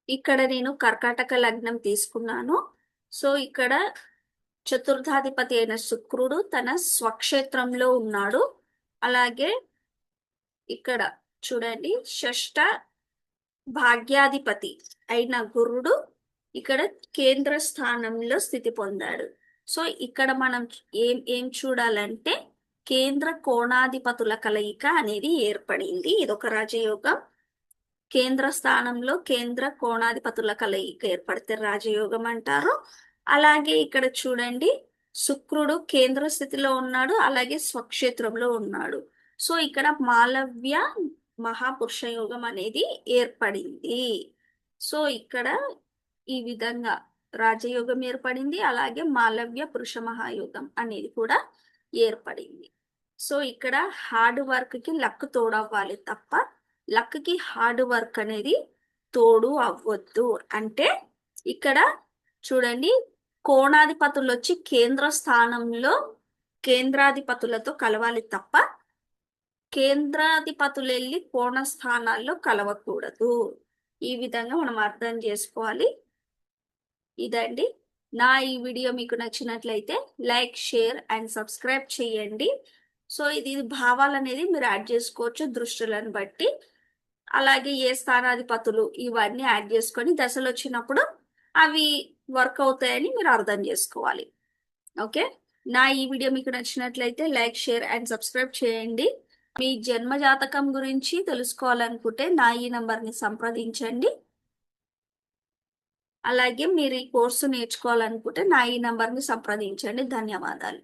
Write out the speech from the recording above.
ఇక్కడ నేను కర్కాటక లగ్నం తీసుకున్నాను. సో ఇక్కడ చతుర్థాధిపతి అయిన శుక్రుడు తన స్వక్షేత్రంలో ఉన్నాడు. అలాగే ఇక్కడ చూడండి, షష్ఠ భాగ్యాధిపతి అయిన గురుడు ఇక్కడ కేంద్ర స్థానంలో స్థితి పొందాడు. సో ఇక్కడ మనం ఏం ఏం చూడాలంటే కేంద్ర కోణాధిపతుల కలయిక అనేది ఏర్పడింది. ఇదొక రాజయోగం. కేంద్ర స్థానంలో కేంద్ర కోణాధిపతుల కలయిక ఏర్పడితే రాజయోగం అంటారు. అలాగే ఇక్కడ చూడండి, శుక్రుడు కేంద్ర స్థితిలో ఉన్నాడు, అలాగే స్వక్షేత్రంలో ఉన్నాడు. సో ఇక్కడ మాలవ్య మహాపురుష యోగం అనేది ఏర్పడింది. సో ఇక్కడ ఈ విధంగా రాజయోగం ఏర్పడింది, అలాగే మాలవ్య పురుష మహాయోగం అనేది కూడా ఏర్పడింది. సో ఇక్కడ హార్డ్ వర్క్ కి లక్ తోడవ్వాలి తప్ప లక్ కి హార్డ్ వర్క్ అనేది తోడు అవ్వద్దు. అంటే ఇక్కడ చూడండి, కోణాధిపతులు వచ్చి కేంద్ర స్థానంలో కేంద్రాధిపతులతో కలవాలి తప్ప కేంద్రాధిపతులు వెళ్ళి కోణ స్థానాల్లో కలవకూడదు. ఈ విధంగా మనం అర్థం చేసుకోవాలి. ఇదండి. నా ఈ వీడియో మీకు నచ్చినట్లయితే లైక్, షేర్ అండ్ సబ్స్క్రైబ్ చేయండి. సో ఇది భావాలు అనేది మీరు యాడ్ చేసుకోవచ్చు దృష్టులను బట్టి. అలాగే ఏ స్థానాధిపతులు ఇవన్నీ యాడ్ చేసుకొని దశలు వచ్చినప్పుడు అవి వర్క్ అవుతాయని మీరు అర్థం చేసుకోవాలి. ఓకే. నా ఈ వీడియో మీకు నచ్చినట్లయితే లైక్, షేర్ అండ్ సబ్స్క్రైబ్ చేయండి. మీ జన్మ జాతకం గురించి తెలుసుకోవాలనుకుంటే నా ఈ నంబర్ని సంప్రదించండి. అలాగే మీరు ఈ కోర్సు నేర్చుకోవాలనుకుంటే నా ఈ నంబర్ని సంప్రదించండి. ధన్యవాదాలు.